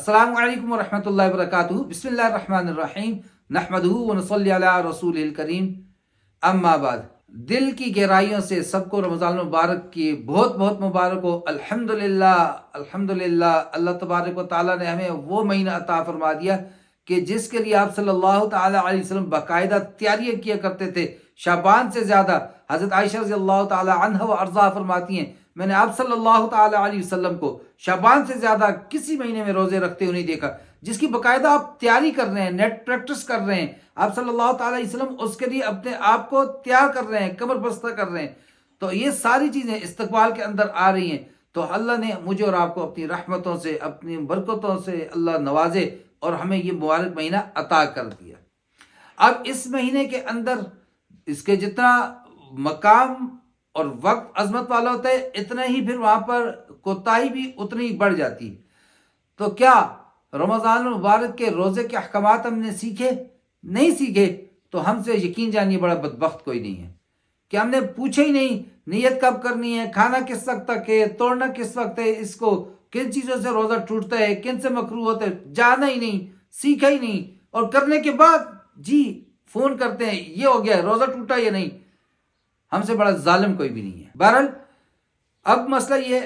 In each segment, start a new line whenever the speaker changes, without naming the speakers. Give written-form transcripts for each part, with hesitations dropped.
السلام علیکم ورحمۃ اللہ وبرکاتہ۔ بسم اللہ الرحمن الرحیم، نحمدہ ونصلی علی رسولہ الکریم، اما بعد۔ دل کی گہرائیوں سے سب کو رمضان المبارک کی بہت بہت مبارک ہو۔ الحمدللہ الحمدللہ، اللہ تبارک و تعالیٰ نے ہمیں وہ مہینہ عطا فرما دیا کہ جس کے لیے آپ صلی اللہ تعالیٰ علیہ وسلم باقاعدہ تیاریاں کیا کرتے تھے، شعبان سے زیادہ۔ حضرت عائشہ رضی اللہ تعالیٰ عنہ و ارضاہ فرماتی ہیں، میں نے آپ صلی اللہ تعالیٰ علیہ وسلم کو شعبان سے زیادہ کسی مہینے میں روزے رکھتے ہوئے نہیں دیکھا، جس کی باقاعدہ آپ تیاری کر رہے ہیں، نیٹ پریکٹس کر رہے ہیں۔ آپ صلی اللہ تعالیٰ علیہ وسلم اس کے لیے اپنے آپ کو تیار کر رہے ہیں، کمر بستہ کر رہے ہیں۔ تو یہ ساری چیزیں استقبال کے اندر آ رہی ہیں، تو اللہ نے مجھے اور آپ کو اپنی رحمتوں سے، اپنی برکتوں سے اللہ نوازے اور ہمیں یہ مبارک مہینہ عطا کر دیا۔ اب اس مہینے کے اندر اس کے جتنا مقام اور وقت عظمت والا ہوتا ہے، اتنا ہی پھر وہاں پر کوتاہی بھی اتنی ہی بڑھ جاتی ہے۔ تو کیا رمضان المبارک کے روزے کے احکامات ہم نے سیکھے؟ نہیں سیکھے تو ہم سے یقین جانیے بڑا بدبخت کوئی نہیں ہے کہ ہم نے پوچھا ہی نہیں نیت کب کرنی ہے، کھانا کس وقت تک ہے، توڑنا کس وقت ہے، اس کو کن چیزوں سے روزہ ٹوٹتا ہے، کن سے مکروہ ہوتا ہے، جانا ہی نہیں، سیکھا ہی نہیں، اور کرنے کے بعد جی فون کرتے ہیں یہ ہو گیا، روزہ ٹوٹا یا نہیں۔ ہم سے بڑا ظالم کوئی بھی نہیں ہے۔ بہرحال اب مسئلہ یہ،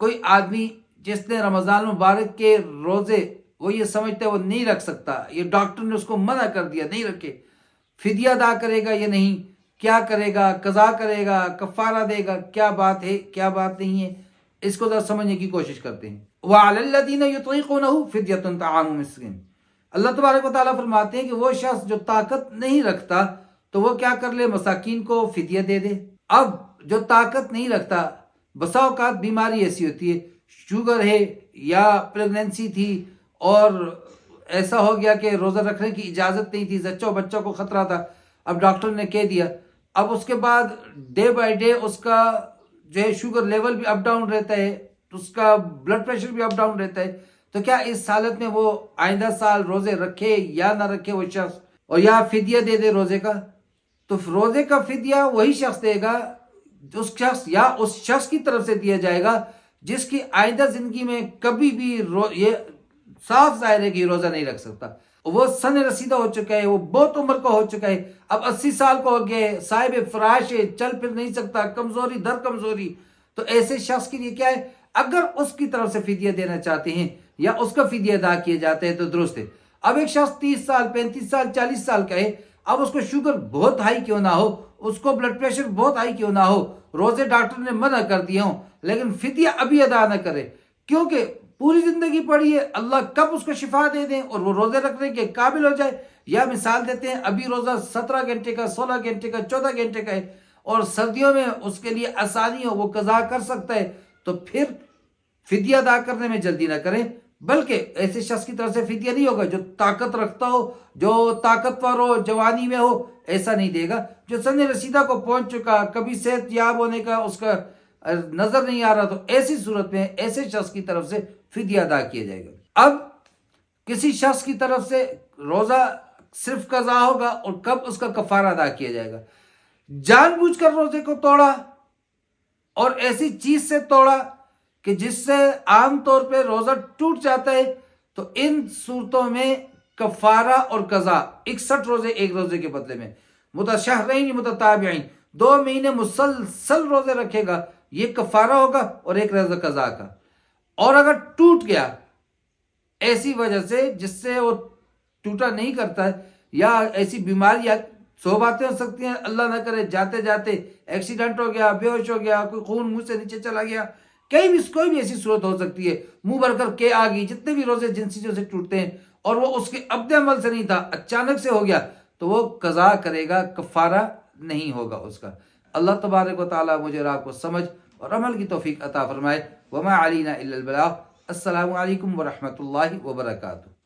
کوئی آدمی جس نے رمضان المبارک کے روزے وہ یہ سمجھتا ہے وہ نہیں رکھ سکتا، یہ ڈاکٹر نے اس کو منع کر دیا نہیں رکھے، فدیہ ادا کرے گا یا نہیں، کیا کرے گا، قضا کرے گا، کفارہ دے گا، کیا بات ہے کیا بات نہیں ہے، اس کو ذرا سمجھنے کی کوشش کرتے ہیں۔ وَعَلَى الَّذِينَ يُطِيقُونَهُ فِدْيَةٌ طَعَامُ مِسْكِينٍ، اللہ تبارک و تعالیٰ فرماتے ہیں کہ وہ شخص جو طاقت نہیں رکھتا تو وہ کیا کر لے، مساکین کو فدیہ دے دے۔ اب جو طاقت نہیں رکھتا، بسا اوقات بیماری ایسی ہوتی ہے، شوگر ہے یا پریگننسی تھی اور ایسا ہو گیا کہ روزہ رکھنے کی اجازت نہیں تھی، بچوں کو خطرہ تھا، اب ڈاکٹر نے کہہ دیا، اب اس کے بعد ڈے بائی ڈے اس کا جو ہے شوگر لیول بھی اپ ڈاؤن رہتا ہے، اس کا بلڈ پریشر بھی اپ ڈاؤن رہتا ہے۔ تو کیا اس حالت میں وہ آئندہ سال روزے رکھے یا نہ رکھے وہ شخص، اور یا فدیہ دے دے روزے کا؟ تو روزے کا فدیہ وہی شخص دے گا، اس شخص کی طرف سے دیا جائے گا جس کی آئندہ زندگی میں کبھی بھی یہ صاف ظاہر ہے کہ روزہ نہیں رکھ سکتا، وہ سن رسیدہ ہو چکا ہے، وہ بہت عمر کا ہو چکا ہے، اب 80 سال کا ہو گیا ہے، صاحب فراش ہے، چل پھر نہیں سکتا، کمزوری در کمزوری۔ تو ایسے شخص کے لیے کیا ہے، اگر اس کی طرف سے فدیہ دینا چاہتے ہیں یا اس کا فدیہ ادا کیا جاتا ہے تو درست ہے۔ اب ایک شخص 30 سال 35 سال 40 سال کا ہے، اب اس کو شوگر بہت ہائی کیوں نہ ہو، اس کو بلڈ پریشر بہت ہائی کیوں نہ ہو، روزے ڈاکٹر نے منع کر دیے ہوں، لیکن فدیہ ابھی ادا نہ کرے، کیونکہ پوری زندگی پڑی ہے، اللہ کب اس کو شفا دے دیں اور وہ روزے رکھنے کے قابل ہو جائے۔ یا مثال دیتے ہیں، ابھی روزہ 17 گھنٹے کا، 16 گھنٹے کا، 14 گھنٹے کا ہے، اور سردیوں میں اس کے لیے آسانی ہو، وہ قضا کر سکتا ہے، تو پھر فدیہ ادا کرنے میں جلدی نہ کریں، بلکہ ایسے شخص کی طرف سے فدیہ نہیں ہوگا جو طاقت رکھتا ہو، جو طاقتور ہو، جوانی میں ہو، ایسا نہیں دے گا۔ جو سن رسیدہ کو پہنچ چکا، کبھی صحت یاب ہونے کا اس کا نظر نہیں آ رہا، تو ایسی صورت میں ایسے شخص کی طرف سے فدیہ ادا کیا جائے گا۔ اب کسی شخص کی طرف سے روزہ صرف قضا ہوگا اور کب اس کا کفارہ ادا کیا جائے گا۔ جان بوجھ کر روزے کو توڑا اور ایسی چیز سے توڑا کہ جس سے عام طور پہ روزہ ٹوٹ جاتا ہے، تو ان صورتوں میں کفارہ اور قضا 61 روزے ایک روزے کے بدلے میں، متشہرین متتابعین 2 مہینے مسلسل روزے رکھے گا، یہ کفارہ ہوگا اور ایک روزہ قضا کا۔ اور اگر ٹوٹ گیا ایسی وجہ سے جس سے وہ ٹوٹا نہیں کرتا ہے، یا ایسی بیماری یا 100 باتیں ہو سکتی ہیں، اللہ نہ کرے جاتے جاتے ایکسیڈنٹ ہو گیا، بے ہوش ہو گیا، کوئی خون منہ سے نیچے چلا گیا، کوئی بھی ایسی صورت ہو سکتی ہے، منہ بھر کر کے آ گئی، جتنے بھی روزے جن چیزوں سے ٹوٹتے ہیں اور وہ اس کے عبد عمل سے نہیں تھا، اچانک سے ہو گیا، تو وہ قضا کرے گا، کفارہ نہیں ہوگا اس کا۔ اللہ تبارک و تعالیٰ مجھے اور آپ کو سمجھ اور عمل کی توفیق عطا فرمائے۔ وما علینا الا البلاغ۔ السلام علیکم ورحمۃ اللہ وبرکاتہ۔